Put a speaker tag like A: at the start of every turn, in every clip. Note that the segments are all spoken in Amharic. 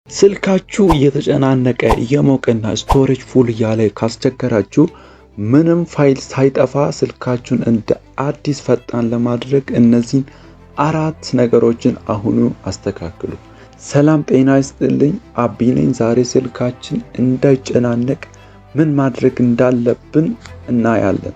A: ስልካችሁ እየተጨናነቀ እየሞቀና ስቶሬጅ ፉል እያለ ካስቸገራችሁ ምንም ፋይል ሳይጠፋ ስልካችሁን እንደ አዲስ ፈጣን ለማድረግ እነዚህን አራት ነገሮችን አሁኑ አስተካክሉ። ሰላም ጤና ይስጥልኝ፣ አቢ ነኝ። ዛሬ ስልካችን እንዳይጨናነቅ ምን ማድረግ እንዳለብን እናያለን።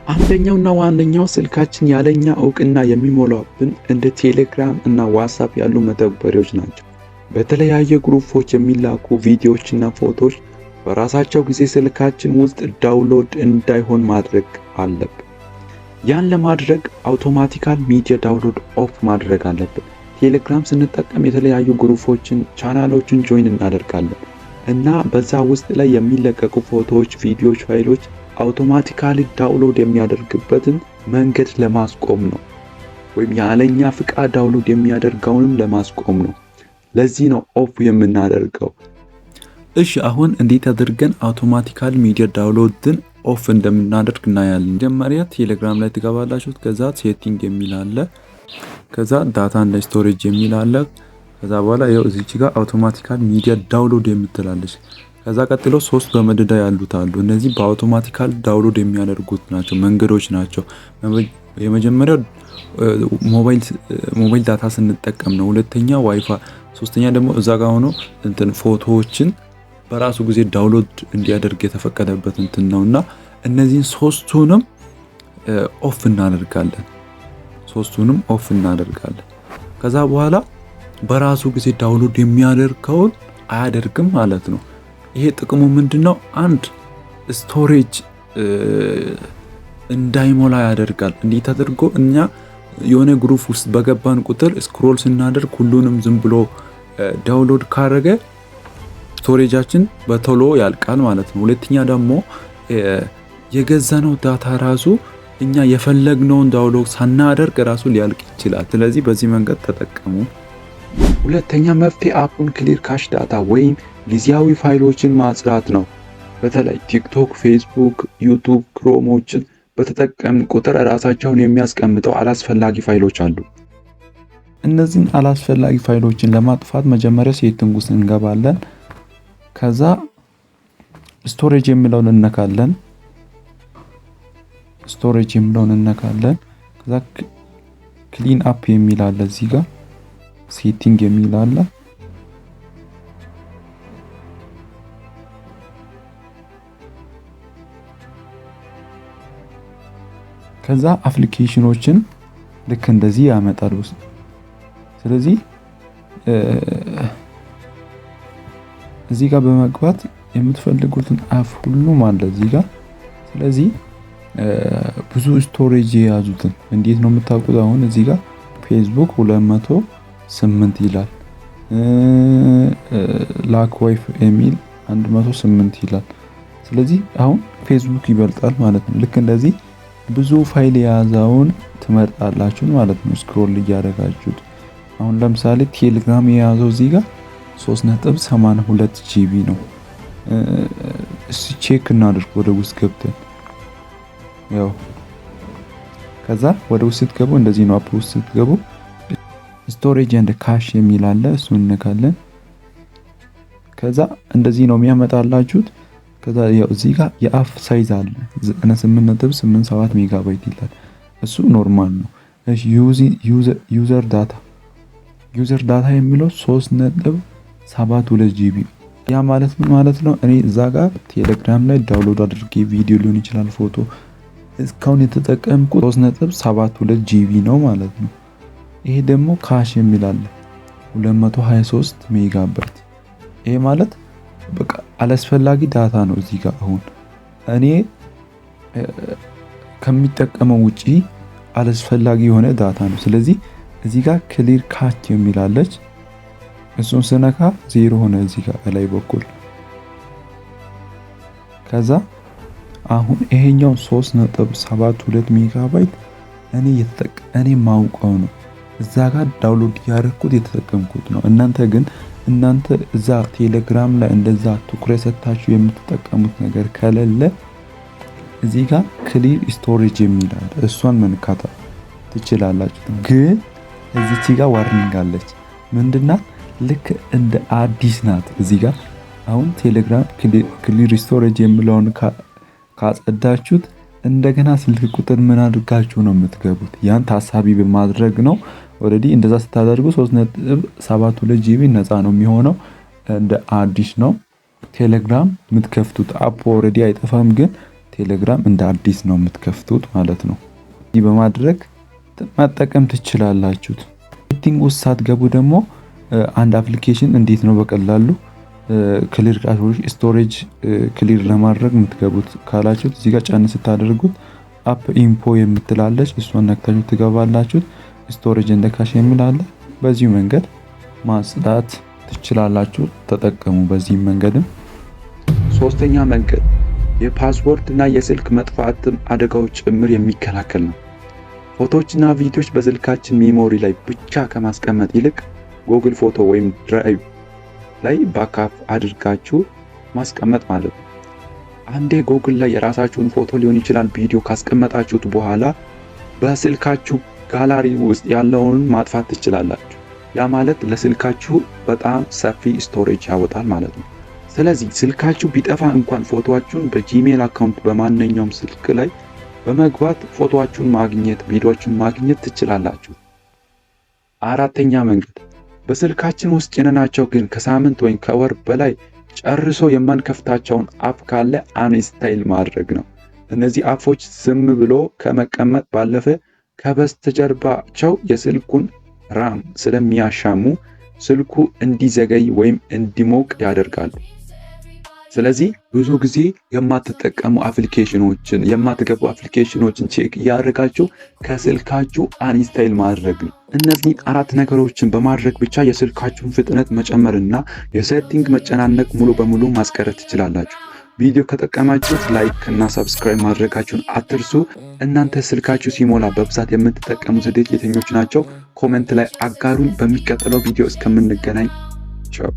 A: አንደኛውና ዋነኛው ስልካችን ያለኛ እውቅና የሚሞላብን እንደ ቴሌግራም እና ዋትስአፕ ያሉ መተግበሪያዎች ናቸው። በተለያየ ግሩፖች የሚላኩ ቪዲዮዎችና ፎቶዎች በራሳቸው ጊዜ ስልካችን ውስጥ ዳውንሎድ እንዳይሆን ማድረግ አለብን። ያን ለማድረግ አውቶማቲካል ሚዲያ ዳውንሎድ ኦፍ ማድረግ አለብን። ቴሌግራም ስንጠቀም የተለያዩ ግሩፖችን፣ ቻናሎችን ጆይን እናደርጋለን እና በዛ ውስጥ ላይ የሚለቀቁ ፎቶዎች፣ ቪዲዮዎች፣ ፋይሎች አውቶማቲካሊ ዳውንሎድ የሚያደርግበትን መንገድ ለማስቆም ነው፣ ወይም ያለኛ ፍቃድ ዳውንሎድ የሚያደርገውንም ለማስቆም ነው። ለዚህ ነው ኦፍ የምናደርገው። እሺ አሁን እንዴት አድርገን አውቶማቲካሊ ሚዲያ ዳውንሎድን ኦፍ እንደምናደርግ እናያለን። መጀመሪያ ቴሌግራም ላይ ትገባላችሁ። ከዛ ሴቲንግ የሚል አለ፣ ከዛ ዳታ እና ስቶሬጅ የሚል አለ። ከዛ በኋላ ያው እዚች ጋር አውቶማቲካሊ ሚዲያ ዳውንሎድ የምትላለች። ከዛ ቀጥሎ 3 በመደዳ ያሉት አሉ። እነዚህ በአውቶማቲካሊ ዳውንሎድ የሚያደርጉት ናቸው፣ መንገዶች ናቸው። የመጀመሪያው ሞባይል ዳታ ስንጠቀም ነው። ሁለተኛ ዋይፋይ፣ ሶስተኛ ደግሞ እዛ ጋር ሆኖ ፎቶዎችን በራሱ ጊዜ ዳውንሎድ እንዲያደርግ የተፈቀደበት ነውና እነዚህን ሶስቱንም ኦፍ እናደርጋለን። ከዛ በኋላ በራሱ ጊዜ ዳውንሎድ የሚያደርገውን አያደርግም ማለት ነው። ይሄ ጥቅሙ ምንድነው? አንድ ስቶሬጅ እንዳይሞላ ያደርጋል። እንዴት አድርጎ እኛ የሆነ ግሩፕ ውስጥ በገባን ቁጥር ስክሮል ስናደርግ ሁሉንም ዝም ብሎ ዳውንሎድ ካረገ ስቶሬጃችን በቶሎ ያልቃል ማለት ነው። ሁለተኛ ደግሞ የገዛነው ዳታ ራሱ እኛ የፈለግነውን ዳውንሎድ ሳናደርግ ራሱ ሊያልቅ ይችላል። ስለዚህ በዚህ መንገድ ተጠቀሙ። ሁለተኛ መፍትሄ አፑን ክሊር ካሽ ዳታ ወይም ጊዜያዊ ፋይሎችን ማጽዳት ነው። በተለይ ቲክቶክ፣ ፌስቡክ፣ ዩቲዩብ፣ ክሮሞችን በተጠቀምን ቁጥር ራሳቸውን የሚያስቀምጠው አላስፈላጊ ፋይሎች አሉ። እነዚህን አላስፈላጊ ፋይሎችን ለማጥፋት መጀመሪያ ሴቲንግ ውስጥ እንገባለን። ከዛ ስቶሬጅ የሚለውን እንነካለን። ከዛ ክሊን አፕ የሚል አለ፣ እዚህ ጋር ሴቲንግ የሚል አለ። ከዛ አፕሊኬሽኖችን ልክ እንደዚህ ያመጣል ውስጥ። ስለዚህ እዚህ ጋር በመግባት የምትፈልጉትን አፕ ሁሉም አለ እዚህ ጋር። ስለዚህ ብዙ ስቶሬጅ የያዙትን እንዴት ነው የምታውቁት? አሁን እዚህ ጋር ፌስቡክ 208 ይላል፣ ላክ ዋይፍ የሚል 108 ይላል። ስለዚህ አሁን ፌስቡክ ይበልጣል ማለት ነው። ልክ እንደዚህ ብዙ ፋይል የያዘውን ትመርጣላችሁ ማለት ነው፣ ስክሮል እያደረጋችሁት። አሁን ለምሳሌ ቴሌግራም የያዘው እዚህ ጋር 3.82 ጂቢ ነው። እስቲ ቼክ እናድርግ ወደ ውስጥ ገብተን። ያው ከዛ ወደ ውስጥ ስትገቡ እንደዚህ ነው። አፕ ውስጥ ስትገቡ ስቶሬጅ ኤንድ ካሽ የሚል አለ፣ እሱን እንነካለን። ከዛ እንደዚህ ነው የሚያመጣላችሁት። ከዛ ያው እዚህ ጋር የአፍ ሳይዝ አለ 98.87 ሜጋባይት ይላል። እሱ ኖርማል ነው። እሺ ዩዘር ዳታ የሚለው 3.72 ጂቢ። ያ ማለት ምን ማለት ነው? እኔ እዛ ጋር ቴሌግራም ላይ ዳውንሎድ አድርጌ ቪዲዮ ሊሆን ይችላል፣ ፎቶ፣ እስካሁን የተጠቀምኩት 3.72 ጂቢ ነው ማለት ነው። ይሄ ደግሞ ካሽ የሚል አለ 223 ሜጋባይት። ይሄ ማለት በቃ አላስፈላጊ ዳታ ነው። እዚህ ጋር አሁን እኔ ከሚጠቀመው ውጪ አላስፈላጊ የሆነ ዳታ ነው። ስለዚህ እዚህ ጋር ክሊር ካሽ የሚላለች እሱን ስነካ 0 ሆነ እዚህ ጋር ላይ በኩል። ከዛ አሁን ይሄኛው 3.72 ሜጋባይት እኔ ማውቀው ነው፣ እዛ ጋር ዳውንሎድ ያደረኩት የተጠቀምኩት ነው። እናንተ እዛ ቴሌግራም ላይ እንደዛ ትኩረት ሰጥታችሁ የምትጠቀሙት ነገር ከሌለ እዚህ ጋር ክሊር ስቶሬጅ የሚላል እሷን መንካት ትችላላችሁ። ግን እዚች ጋር ዋርኒንግ አለች። ምንድናት? ልክ እንደ አዲስ ናት። እዚህ ጋር አሁን ቴሌግራም ክሊር ስቶሬጅ የሚለውን ካጸዳችሁት እንደገና ስልክ ቁጥር ምን አድርጋችሁ ነው የምትገቡት? ያን ታሳቢ በማድረግ ነው። ኦልሬዲ እንደዛ ስታደርጉ 3.72 ጂቢ ነፃ ነው የሚሆነው። እንደ አዲስ ነው ቴሌግራም የምትከፍቱት። አፕ ኦልሬዲ አይጠፋም፣ ግን ቴሌግራም እንደ አዲስ ነው የምትከፍቱት ማለት ነው። ይህ በማድረግ መጠቀም ትችላላችሁ። ሴቲንግ ውስጥ ሳትገቡ ደግሞ አንድ አፕሊኬሽን እንዴት ነው በቀላሉ ክሊር ስቶሬጅ ክሊር ለማድረግ የምትገቡት ካላችሁት እዚህ ጋር ጫን ስታደርጉት አፕ ኢምፖ የምትላለች እሷን ነክታችሁ ትገባላችሁ። ስቶሬጅ እንደ ካሽ የሚላለ በዚህ መንገድ ማጽዳት ትችላላችሁ። ተጠቀሙ። በዚህ መንገድም ሶስተኛ መንገድ የፓስወርድ እና የስልክ መጥፋት አደጋዎች ጭምር የሚከላከል ነው። ፎቶዎችና ቪዲዮዎች በስልካችን ሜሞሪ ላይ ብቻ ከማስቀመጥ ይልቅ ጉግል ፎቶ ወይም ድራይቭ ላይ ባካፕ አድርጋችሁ ማስቀመጥ ማለት ነው። አንዴ ጉግል ላይ የራሳችሁን ፎቶ ሊሆን ይችላል ቪዲዮ ካስቀመጣችሁት በኋላ በስልካችሁ ጋላሪ ውስጥ ያለውን ማጥፋት ትችላላችሁ። ያ ማለት ለስልካችሁ በጣም ሰፊ ስቶሬጅ ያወጣል ማለት ነው። ስለዚህ ስልካችሁ ቢጠፋ እንኳን ፎቶአችሁን በጂሜል አካውንት በማንኛውም ስልክ ላይ በመግባት ፎቶአችሁን ማግኘት፣ ቪዲዮአችሁን ማግኘት ትችላላችሁ። አራተኛ መንገድ በስልካችን ውስጥ ጭነናቸው ግን ከሳምንት ወይም ከወር በላይ ጨርሶ የማንከፍታቸውን አፕ ካለ አንኢንስታይል ማድረግ ነው። እነዚህ አፖች ዝም ብሎ ከመቀመጥ ባለፈ ከበስተጀርባቸው የስልኩን ራም ስለሚያሻሙ ስልኩ እንዲዘገይ ወይም እንዲሞቅ ያደርጋሉ። ስለዚህ ብዙ ጊዜ የማትጠቀሙ አፕሊኬሽኖችን የማትገቡ አፕሊኬሽኖችን ቼክ እያደረጋችሁ ከስልካችሁ አንኢንስታይል ማድረግ ነው። እነዚህ አራት ነገሮችን በማድረግ ብቻ የስልካችሁን ፍጥነት መጨመርና የሴቲንግ መጨናነቅ ሙሉ በሙሉ ማስቀረት ትችላላችሁ። ቪዲዮ ከጠቀማችሁት ላይክ እና ሰብስክራይብ ማድረጋችሁን አትርሱ። እናንተ ስልካችሁ ሲሞላ በብዛት የምትጠቀሙ ዘዴዎች የትኞቹ ናቸው? ኮሜንት ላይ አጋሩን። በሚቀጥለው ቪዲዮ እስከምንገናኝ ቻው።